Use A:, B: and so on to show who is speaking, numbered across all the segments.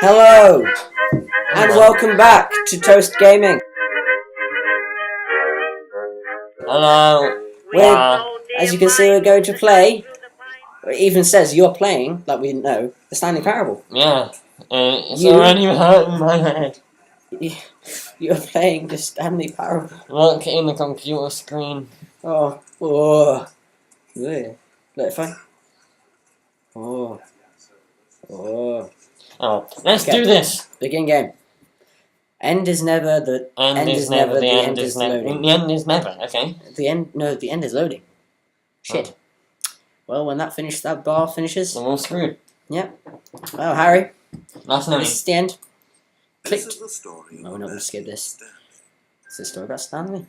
A: Hello, and welcome back to Toast Gaming.
B: Hello.
A: As you can see, we're going to play. It even says you're playing, like we didn't know, the Stanley Parable.
B: Yeah. It's already hurting my head.
A: You're playing the Stanley Parable.
B: Look in the computer screen.
A: Oh. Yeah. Look, fine. Oh.
B: Let's do this.
A: Begin game. End is never the
B: End is never. The end is never.
A: loading.
B: The end is never. Okay.
A: The end is loading. Shit.
B: Oh.
A: Well, when that bar finishes.
B: Then we're screwed.
A: Yep. Well, Harry.
B: That's no.
A: This is the end. Clicked.
C: This is the story
A: Oh, we're not going to skip this. It's a story about Stanley.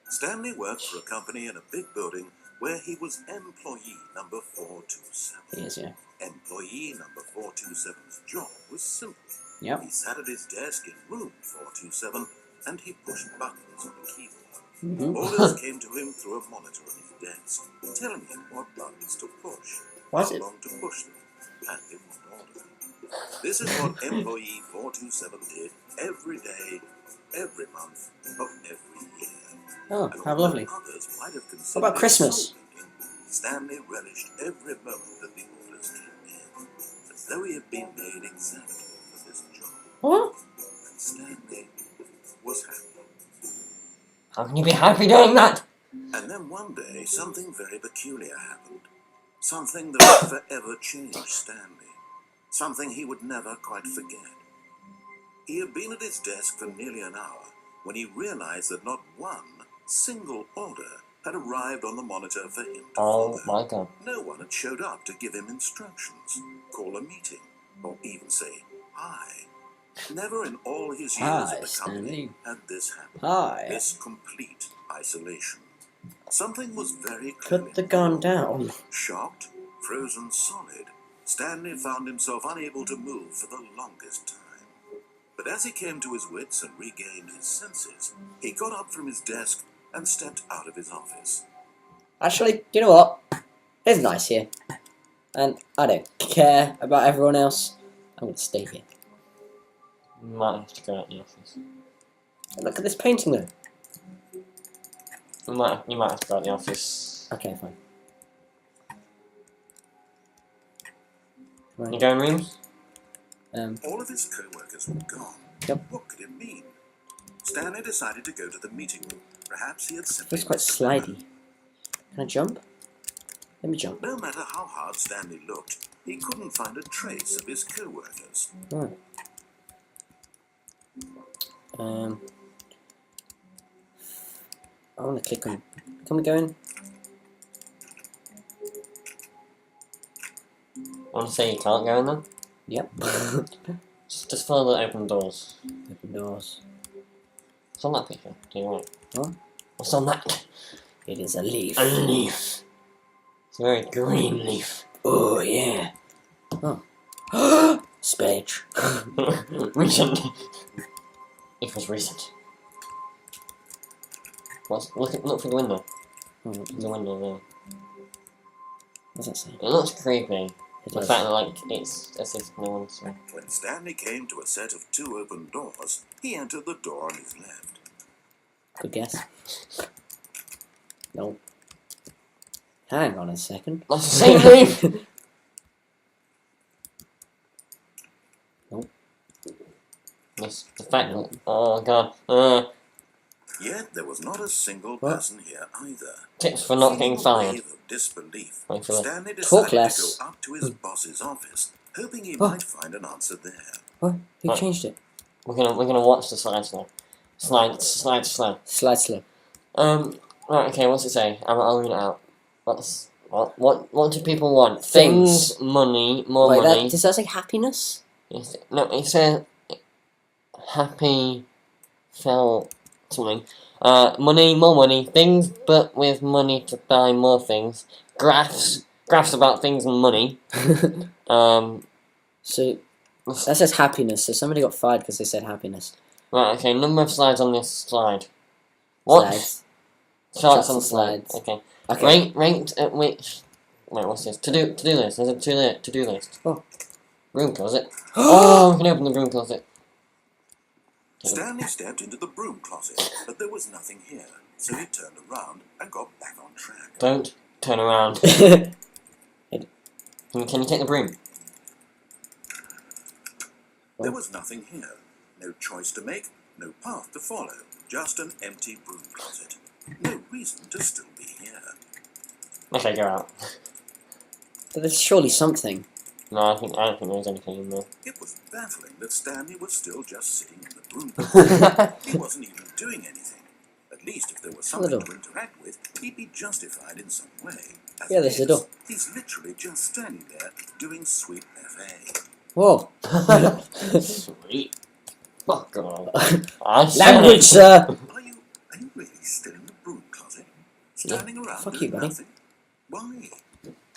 C: Stanley worked for a company in a big building where he was employee number 427.
A: He is, yeah.
C: Employee number 427's job was simple.
A: Yep.
C: He sat at his desk in room 427 and he pushed buttons on the keyboard.
A: Mm-hmm.
C: Orders came to him through a monitor on his desk, telling him what buttons to push, how long to push them, and in what order. This is what employee 427 did every day, every month of every year.
A: Oh,
C: And
A: how
C: although
A: lovely.
C: others might have
A: What
C: considered
A: about
C: it
A: Christmas?
C: soul-winking, Stanley relished every moment that the orders came in, as though he had been made exactly for this job.
A: What?
C: And Stanley was happy.
B: How can you be happy doing that?
C: And then one day, something very peculiar happened. Something that would forever change Stanley. Something he would never quite forget. He had been at his desk for nearly an hour when he realized that not one single order had arrived on the monitor for him to
B: Oh
C: follow.
B: my god.
C: No one had showed up to give him instructions, call a meeting, or even say hi. Never in all his years
A: Hi,
C: at the company
A: Stanley.
C: had this happened.
A: Hi.
C: This complete isolation. Something was very clear.
A: Put the gun down.
C: Shocked, frozen solid, Stanley found himself unable to move for the longest time. But as he came to his wits and regained his senses, he got up from his desk and stepped out of his office.
A: Actually, you know what? It's nice here. And I don't care about everyone else. I'm going to stay here.
B: You might have to go out the office.
A: Look at this painting though.
B: You might have to go out the office.
A: Okay, fine. Right.
B: You going rooms?
C: All of his co-workers were gone.
A: Yep.
C: What could it mean? Stanley decided to go to the meeting room. Perhaps he had simply...
A: It's quite slidey. Can I jump? Let me jump.
C: No matter how hard Stanley looked, he couldn't find a trace of his co-workers.
A: Oh. I want to click on... Can we go in?
B: I want to say you can't go in them.
A: Yep.
B: Just follow the open doors.
A: Open doors.
B: What's on that picture? Do you want?
A: What?
B: What's on that?
A: It is a leaf.
B: A leaf. It's a very green leaf.
A: Oh, yeah. Oh. Spillage.
B: Recent. It was recent. Look through the window.
A: Oh,
B: There's a window there.
A: what's that say?
B: It looks creepy.
A: It
B: The
A: does.
B: fact that like it's as if no one's there.
C: When Stanley came to a set of two open doors, he entered the door on his left.
A: Good guess. No. Hang on a second.
B: That's the same leaf.
A: Nope.
B: That's the fact that oh god.
C: Yet there was not a single
A: What?
C: person here either.
B: Tips for not getting
C: Full of
B: fired.
C: wave of disbelief,
B: Wait for that.
C: Stanley
A: Talk
C: decided
A: less.
C: to go up to his boss's office, hoping he
A: Oh.
C: might find an answer there.
A: What? Who
B: What?
A: changed it?
B: We're gonna watch the slide slow. Slide slow.
A: Slide slow.
B: Right, okay, what's it say? I'll read it out. What do people want?
A: Things.
B: Things, money, more
A: Wait,
B: money.
A: does that say happiness?
B: No, it says happy felt something. Money, more money, things but with money to buy more things. Graphs about things and money.
A: So, that says happiness, so somebody got fired because they said happiness.
B: Right, okay, number of slides on this slide. What?
A: Slides.
B: Charts on
A: and
B: slide.
A: slides.
B: Okay.
A: Okay.
B: Ranked at which... Wait, what's this? To-do list. There's a to-do list.
A: Oh.
B: Broom closet. Oh, we can open the broom closet.
C: Stanley stepped into the broom closet, but there was nothing here, so he turned around and got back on track.
B: Don't turn around. Can you take the broom?
C: There was nothing here. No choice to make, no path to follow. Just an empty broom closet. No reason to still be here.
B: Okay, go out.
A: But there's surely something.
B: No, I don't think there's anything in there.
C: It was baffling that Stanley was still just sitting in the broom closet. He wasn't even doing anything. At least if there was something to interact with, he'd be justified in some way. As
A: Yeah, there's the door.
C: He's literally just standing there doing sweet FA.
A: Whoa.
B: Sweet. Fuck off.
A: Language, sir.
C: Are you really still in the broom closet? Standing around
A: Fuck
C: doing
A: you, buddy.
C: nothing? Why?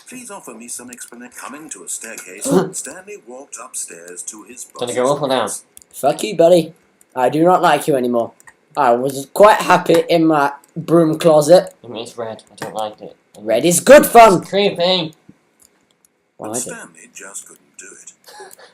C: Please offer me some explanation. Coming to a staircase, Stanley walked upstairs to his boss's
B: Gonna go up or down?
C: office.
A: Fuck you, buddy. I do not like you anymore. I was quite happy in my broom closet.
B: It's red. I don't like it.
A: Red is good fun.
B: Creepy.
C: But
A: Why?
C: Stanley just couldn't do it.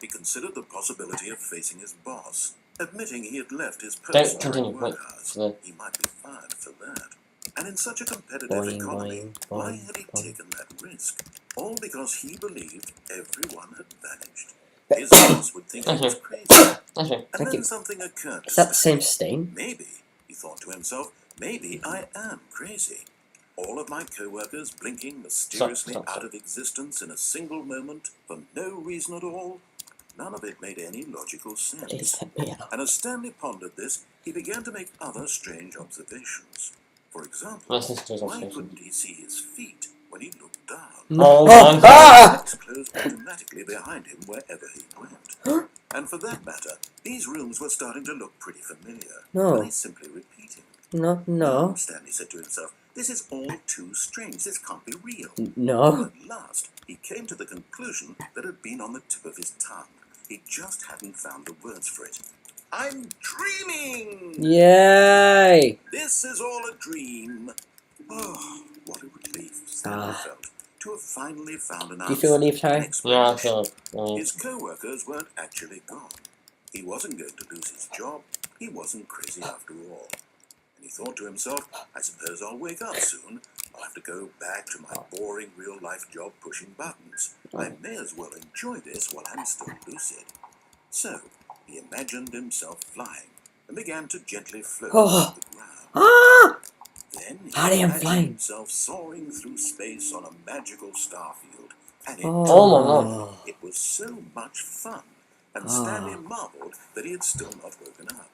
C: He considered the possibility of facing his boss, admitting he had left his post
B: continue,
C: during work
B: wait,
C: hours.
B: so-
C: He might be fired for that. And in such a competitive
A: Boing,
C: economy,
A: boing,
C: why
A: boing,
C: had he
A: boing.
C: taken that risk? All because he believed everyone had vanished. His boss would think he was crazy.
B: Okay.
C: And
A: Thank
C: then
A: you.
C: something occurred to
A: Is that the
C: Stanley.
A: same stain?
C: Maybe, he thought to himself, maybe I am crazy. All of my co-workers blinking mysteriously
B: Stop.
C: out of existence in a single moment for no reason at all. None of it made any logical
A: Please
C: sense.
A: let me out.
C: And as Stanley pondered this, he began to make other strange observations. For example,
B: My sister's
C: why
B: obsession.
C: couldn't he see his feet when he looked down?
B: Oh my god.
A: Ah!
C: Legs closed automatically behind him wherever he went. And for that matter, these rooms were starting to look pretty familiar.
A: No.
C: Were they simply repeating?
A: No.
C: Stanley said to himself, this is all too strange. This can't be real.
A: No.
C: At last, he came to the conclusion that had been on the tip of his tongue. He just hadn't found the words for it. I'm dreaming!
A: Yay!
C: This is all a dream. Oh, what a relief Stanley felt to have finally found an answer.
A: Do you feel relieved, Harry?
C: an
B: Yeah, I
C: explanation.
B: feel it.
C: His co-workers weren't actually gone. He wasn't going to lose his job. He wasn't crazy after all. And he thought to himself, I suppose I'll wake up soon. I'll have to go back to my boring real-life job pushing buttons. I may as well enjoy this while I'm still lucid. So, he imagined himself flying and began to gently float off the ground.
A: Ah!
C: Then he
A: Harry, I'm
C: imagined
A: flying.
C: himself soaring through space on a magical star field. And it,
B: Oh my god.
C: it was so much fun. And Stanley marveled that he had still not woken up.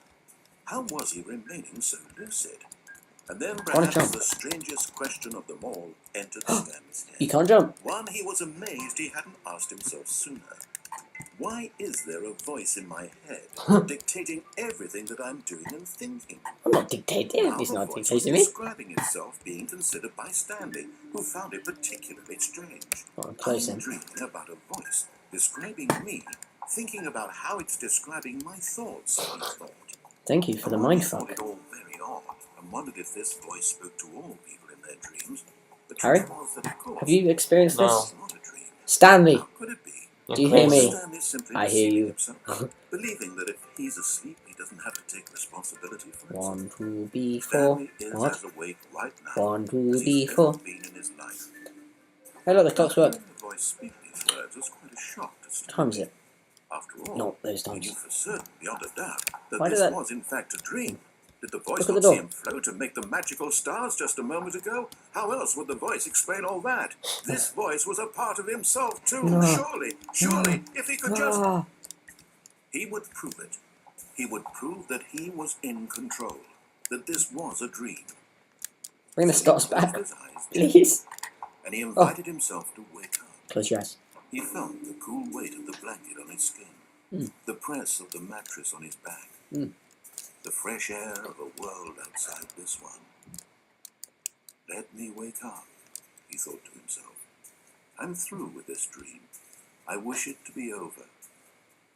C: How was he remaining so lucid? And then perhaps
A: jump.
C: the strangest question of them all entered Stanley's
A: You
C: head.
A: can't jump.
C: One he was amazed he hadn't asked himself sooner. Why is there a voice in my head dictating everything that I'm doing and thinking?
A: I'm not dictating.
C: Now
A: He's
C: the
A: not
C: voice was
A: dictating me.
C: describing itself being considered by Stanley, who found it particularly strange.
A: Oh, I'm close
C: I'm
A: in.
C: dreaming about a voice describing me, thinking about how it's describing my thoughts, he thought.
A: Thank you for the
C: I always
A: mindfuck.
C: thought it all very odd, and wondered if this voice spoke to all people in their dreams. The
A: Harry,
C: truth was that, of course,
A: have you experienced
B: No.
A: this?
C: it's not a dream.
A: Stanley,
C: How could it be?
A: do you hear me?
C: Stanley simply
A: I hear
C: deceiving
A: you.
C: himself, believing that if he's asleep, he doesn't have to take responsibility for himself.
A: 1, 2, B, 4.
C: Stanley is
A: What?
C: as awake right now
A: 1, 2,
C: as
A: B,
C: he's
A: 4.
C: ever been in his life.
A: Hey, look, the clocks work.
C: Hearing the voice speak these words was quite a shock to
A: What
C: Stanley.
A: time is it?
C: After all,
A: Not those
C: he
A: times.
C: knew for certain, beyond a doubt, that
A: Why did
C: this
A: that-
C: was in fact a dream. Did the voice
A: Look at
C: not
A: the
C: see
A: door.
C: him float and make the magical stars just a moment ago? How else would the voice explain all that? This voice was a part of himself too,
A: No.
C: surely, if he could just...
A: Ah,
C: He would prove it. He would prove that he was in control, that this was a dream.
A: bring the stops
C: So he
A: back,
C: closed his eyes,
A: please.
C: and he invited himself to wake up.
A: Close your eyes.
C: He felt the cool weight of the blanket on his skin, the press of the mattress on his back, the fresh air of a world outside this one. Let me wake up, he thought to himself. I'm through with this dream. I wish it to be over.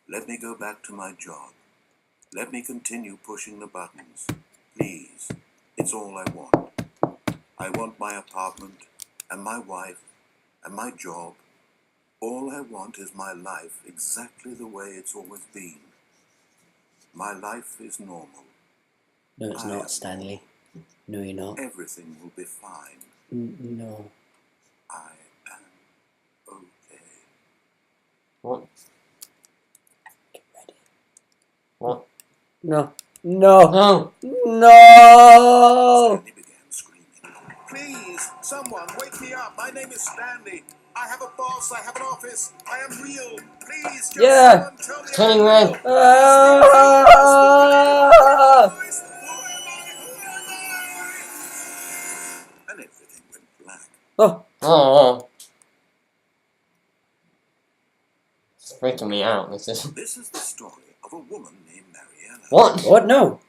C: Let me go back to my job. Let me continue pushing the buttons. Please, it's all I want. I want my apartment, and my wife, and my job, All I want is my life exactly the way it's always been. My life is normal.
A: No, it's not, Stanley. No, you're not.
C: Everything will be fine.
A: No.
C: I am okay.
B: What?
A: Get ready.
B: What?
A: No. No.
B: No!
A: No!
C: Stanley began screaming. Please, someone, wake me up. My name is Stanley. I have a boss. I have an office. I am real. Please, just
A: Yeah.
C: someone tell me
B: Turning
C: I'm
B: red.
C: real.
A: Ah!
C: And everything went black.
A: Oh.
B: Oh. It's freaking me out. This is.
C: This is the story of a woman named Mariella.
B: What?
A: What? No.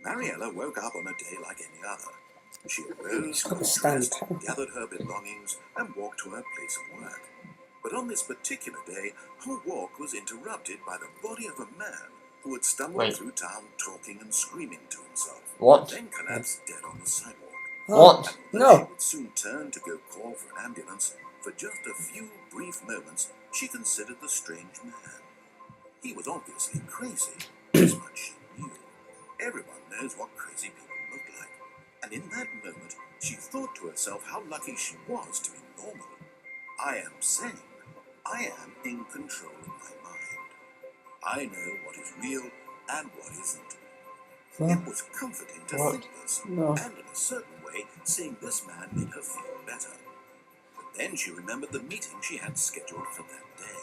C: Mariella woke up on a day like any other. She arose,
A: got the
C: got
A: Stanley
C: dressed,
A: Parable.
C: gathered her belongings, and walked to her place of work. But on this particular day, her walk was interrupted by the body of a man who had stumbled through town talking and screaming to himself.
B: What?
C: Then collapsed dead on the sidewalk.
B: What?
C: And although she
A: No.
C: would soon turn to go call for an ambulance, for just a few brief moments, she considered the strange man. He was obviously crazy. This much she knew. Everyone knows what crazy people look like. And in that moment, she thought to herself how lucky she was to be normal. I am sane. I am in control of my mind. I know what is real and what isn't. It was comforting to
B: What?
C: think this,
A: No.
C: and in a certain way, seeing this man made her feel better. But then she remembered the meeting she had scheduled for that day.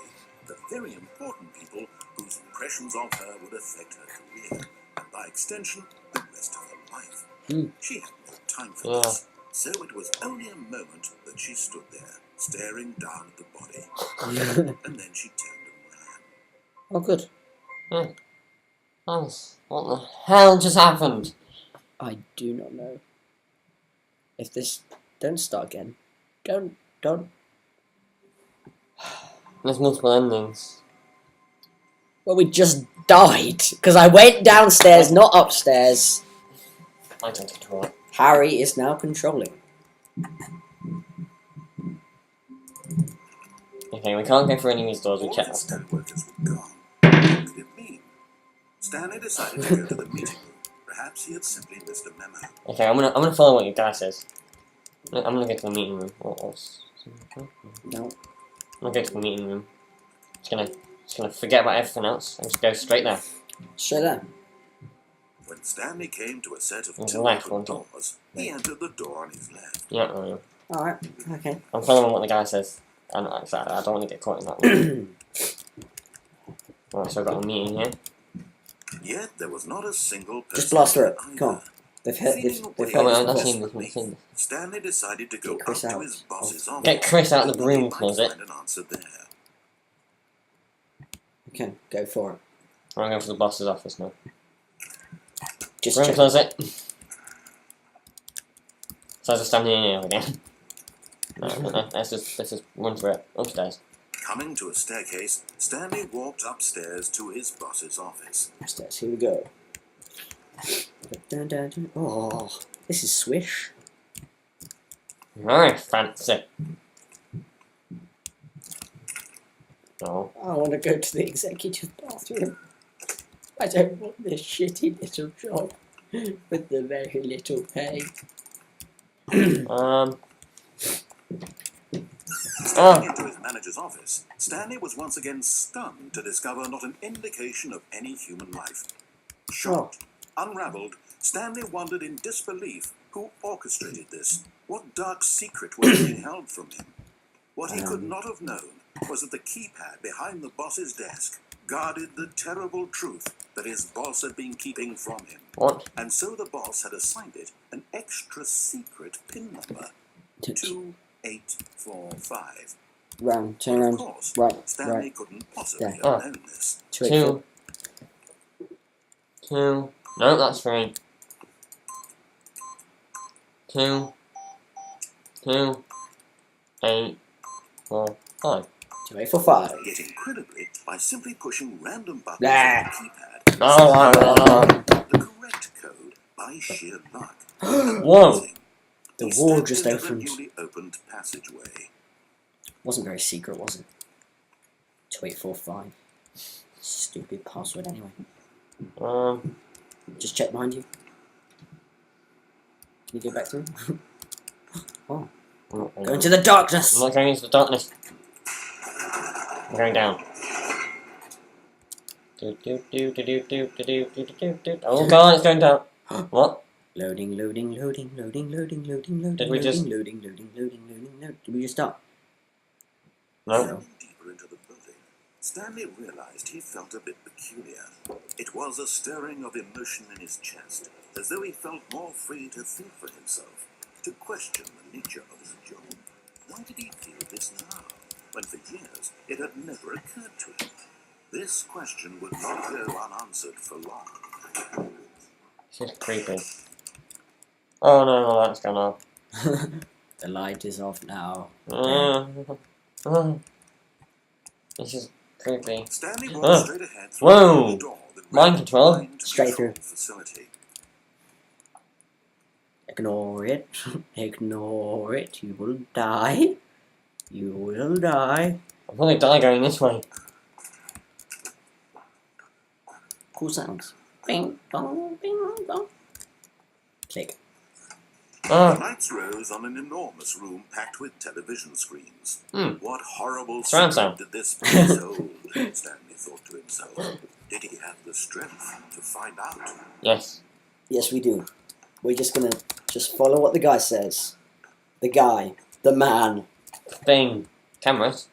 C: The very important people whose impressions of her would affect her career, and by extension, the rest of her life. She had no time for this, so it was only a moment that she stood there, staring down at the body, and then she turned and ran.
A: Oh, good.
B: What the hell just happened?
A: I do not know. If this... Don't start again. Don't.
B: There's multiple endings.
A: Well, we just died. Because I went downstairs, not upstairs.
B: I don't control it.
A: Harry is now controlling.
B: Okay, we can't go through any of these doors. We
C: All
B: checked
C: the
B: last time.
C: store workers were gone. What could it mean? Stanley decided to go to the meeting room. Perhaps he had simply missed a memo.
B: Okay, I'm gonna follow what your guy says. I'm gonna go to the meeting room.
A: No.
B: I'm gonna go to the meeting room. Just gonna forget about everything else and just go straight there.
A: Straight there.
C: When Stanley came to a set of
B: There's
C: two
B: a left
C: open
B: one, too.
C: doors, he entered the door on his left.
B: Yeah,
A: Alright. Okay.
B: I'm following what the guy says. And I don't want to get caught in that one. Alright, so I've got a meeting here.
C: Yet there was not a single person.
A: Just blast through it.
C: either.
A: Come on. They've heard
C: Feeling
A: this
B: Oh,
A: before.
B: wait,
C: away
B: I've
C: from
B: seen
C: this
B: this, I've seen this.
C: Stanley decided to go
A: Get Chris
C: up to
A: out.
C: his boss's office.
B: Get Chris out of the
C: hoping he
B: broom
C: might
B: closet.
C: find an answer there.
A: Okay, go for it.
B: I'm going for the boss's office now.
A: Just
B: Broom
A: check.
B: closet. So I just stand in here again. No, let's just run through it. Upstairs.
C: Coming to a staircase, Stanley walked upstairs to his boss's office.
A: Upstairs. Here we go. Dun, dun, dun. Oh, this is swish.
B: Very fancy. Oh.
A: I want to go to the executive bathroom. I don't want this shitty little job with the very little pay.
C: Stepping into his manager's office, Stanley was once again stunned to discover not an indication of any human life. Shocked, unraveled, Stanley wondered in disbelief who orchestrated this. What dark secret was being held from him? What he could not have known was that the keypad behind the boss's desk guarded the terrible truth that his boss had been keeping from him.
B: What?
C: And so the boss had assigned it an extra secret PIN number, 2845.
A: Round, turn
C: Of
A: around.
C: course,
A: Right,
C: Stanley
A: right.
C: couldn't possibly
A: Yeah.
C: have
B: Oh.
C: known this.
A: 284.
B: 2. No, that's 3. 2. 2. 8. 4. 5.
A: 2845.
C: Yet incredibly, by simply pushing random buttons
A: Nah.
C: on the keypad,
B: Oh,
C: the correct code by sheer luck.
B: Whoa.
A: The
C: He
A: wall
C: stepped
A: just
C: into the
A: opened.
C: newly opened passageway.
A: Wasn't very secret, was it? 2845. Stupid password anyway. Just check behind you. Can you go back through? Oh. Go into the darkness!
B: I'm not going into the darkness. I'm going down. Oh god, it's going down. What?
A: Loading.
B: Did we just...
A: Loading. Did we just start?
B: No.
C: Going deeper into the building, Stanley realized he felt a bit peculiar. It was a stirring of emotion in his chest, as though he felt more free to think for himself, to question the nature of his job. Why did he feel this now, when for years it had never occurred to him? This question would not go unanswered for long.
B: This is creepy. Oh no, the light's gone off.
A: The light is off now.
B: This is creepy.
C: Stanley walked straight ahead through
B: Whoa!
C: the door that
B: Mind
C: led
B: control.
C: to the
A: Straight through.
C: facility.
A: Ignore it. Ignore it. You will die. You will die.
B: I'll probably die going this way.
A: Cool sounds. Bing bong, bing bong. Click.
C: The
B: Ah,
C: lights rose on an enormous room packed with television screens. What horrible
B: Surround
C: secret
B: sound.
C: did this place hold? Stanley thought to himself. Did he have the strength to find out?
B: yes.
A: Yes, we do. We're just gonna follow what the guy says. The guy. The man.
B: Thing. Cameras.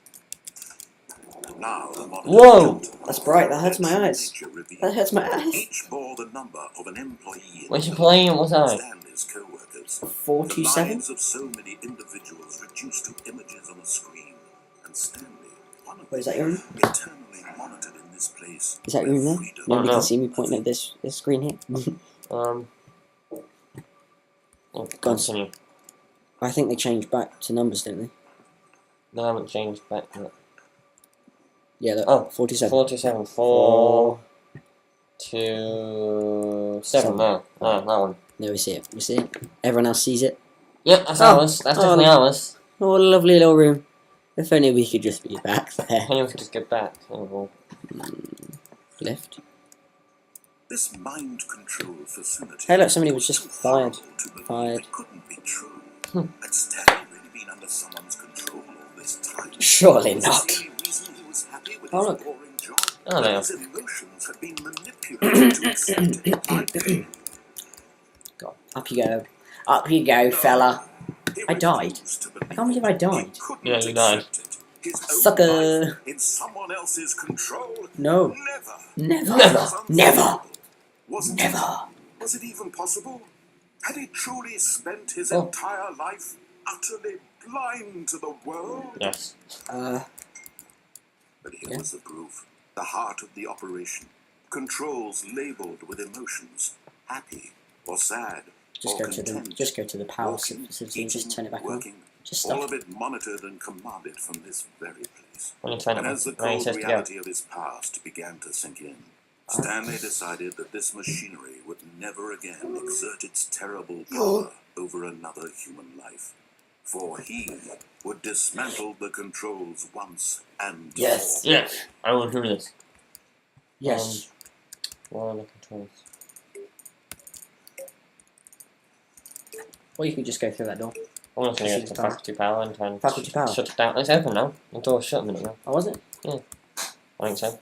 C: Now the monitor
B: Whoa!
C: jumped.
A: That's bright. That hurts my eyes.
C: Nature revealed.
A: That hurts my eyes.
C: Each bore the number of an employee.
B: Where's your plane? What's that?
C: Stanley's co-workers. The
A: 427?
C: lives of so many individuals reduced to images on a screen, and Stanley, one of
A: Wait, is that your room?
C: eternally monitored in this place.
A: Is that your room there?
C: Freedom.
A: Nobody
B: no.
A: can see me pointing at this screen here.
B: Oh, continue.
A: I think they changed back to numbers, didn't they?
B: They haven't changed back yet.
A: Yeah, look.
B: Oh,
A: 47.
B: 47. 4, 2, 7. No, that one.
A: There we see it. We see it. Everyone else sees it.
B: Yep, that's
A: Oh.
B: ours. That's definitely ours.
A: Oh, what a lovely little room. If only we could just be back there.
B: Maybe we could just get back. Oh, well.
A: Left.
C: This mind control facility.
A: Hey, look, somebody was just
C: too
A: fired.
C: horrible to believe.
A: Fired.
C: It couldn't be true. Had Stanley really been under someone's control all this time?
A: Surely
C: Was
A: not.
C: this the only reason he was happy with
A: Oh,
C: his
A: look.
C: boring job?
B: Oh,
C: That
B: no.
C: his emotions had been manipulated to accept it like pain.
A: God. Up you go. Up you go, fella.
C: He
A: I died.
C: refused to believe
A: I can't believe I
C: it.
A: died.
C: He couldn't
B: Yeah, you died.
C: accept it. His own
A: Sucker.
C: life in someone else's control?
A: No.
C: Never.
A: Never.
B: Never.
A: Never.
C: Was it?
A: Never.
C: Was it even possible? Had he truly spent his
B: Oh.
C: entire life utterly blind to the world?
B: Yes.
C: But here was the proof. The heart of the operation. Controls labeled with emotions. Happy or sad
A: Just
C: or
A: go to the
C: content.
A: power
C: Walking,
A: facility and just
C: eating,
A: turn it back on.
C: working,
A: Just
C: all
A: stuff.
C: of it monitored and commanded from this very place.
B: Only turn
C: And
B: it
C: as the
B: on. Where he
C: cold
B: says to go.
C: reality of his past began to sink in, Stanley decided that this machinery would never again exert its terrible power over another human life. For he would dismantle the controls once and
A: Yes.
C: for all.
B: Yes. I will do this.
A: Yes.
B: What are the controls?
A: Or you could just go through that door.
B: I'm just going to
A: Actually,
B: get to
A: the power.
B: faculty power and try and
A: Faculty power.
B: shut it down. It's open now. The door's shut a minute now.
A: Oh, was it?
B: I think so.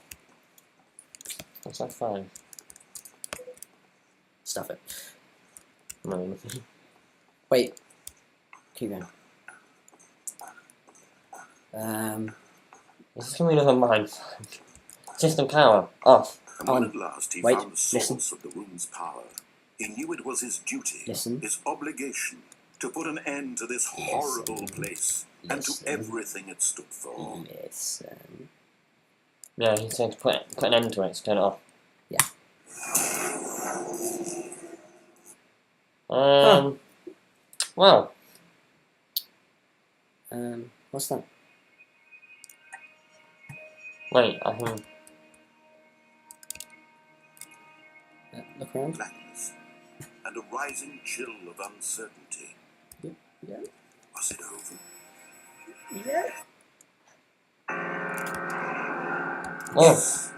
B: What's that 5?
A: Stuff it.
B: No.
A: Wait. Keep going.
B: This is going to be another mind. System power off.
C: And when at last he
A: Wait,
C: found the source of the room's power, he knew it was his duty,
A: Listen.
C: his obligation, to put an end to this horrible place and to
A: Listen.
C: everything it stood for.
A: Listen.
B: Yeah, he said to put an end to it, so turn it off.
A: Yeah.
B: Well.
A: What's that?
B: Wait, I can...
A: Look around.
C: Blackness and a rising chill of uncertainty.
A: Yeah.
C: Was it over?
A: Yeah.
B: Oh,
C: Yes,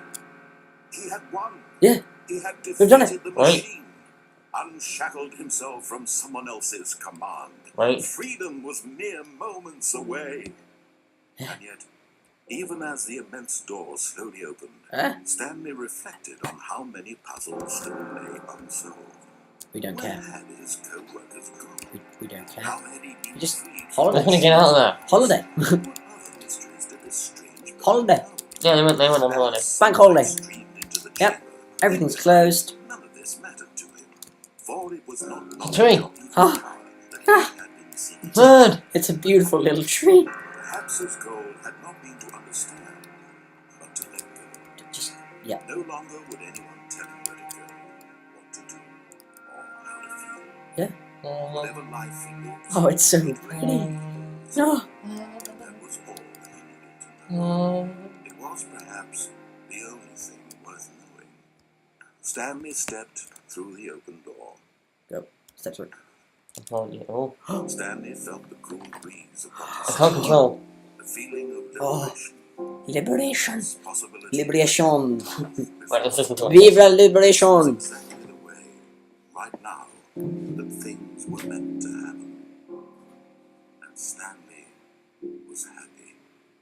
C: he had won.
A: Yeah,
C: He had
A: we've done it.
C: defeated the
B: Right.
C: machine, unshackled himself from someone else's command.
B: right.
C: Freedom was mere moments away. And yet, even as the immense door slowly opened,
A: Huh?
C: Stanley reflected on how many puzzles still lay unsolved.
A: We don't
C: Where
A: care.
C: had his co-workers gone?
A: We don't care.
C: How had he been
A: We just
C: freed from
A: holiday.
B: They're gonna get out of there.
A: Holiday.
C: What other mysteries did this strange
A: Holiday.
C: know?
B: Yeah, they went on holiday.
A: Bank holiday.
C: Streamed into the
A: Yep.
C: chamber.
A: Everything's closed.
C: None of this mattered to him, for it was not
B: Tree.
C: the
A: Ah.
C: power that he had been seeking.
B: Bird.
A: It's a beautiful little tree.
C: Perhaps his goal had not been to understand, but to let go.
A: Just, yeah.
C: No longer would anyone tell him where to go, what to do, or how to feel.
A: Yeah.
C: Whatever life he lived,
A: Oh, it's so pretty. No.
C: that was all that he needed to know. It was perhaps the only thing worth knowing. Stanley stepped through the open door.
A: Go. Step through.
B: Oh,
C: Stanley felt the cool breeze upon
B: I
C: his
B: can't control.
C: the feeling of
A: Oh.
C: liberation,
A: Liberation.
C: possibility.
A: Liberation.
B: Right, let's listen to it.
A: Vive la liberation.
C: Exactly the way, right now, that things were meant to happen. And Stanley was happy.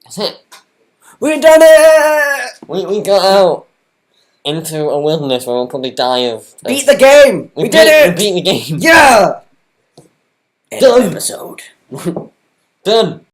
B: That's it.
A: We've done it!
B: We got out into a wilderness where we'll probably die of.
A: Beat the game! We did it!
B: We beat the game.
A: Yeah! End
B: Done.
A: episode.
B: Done.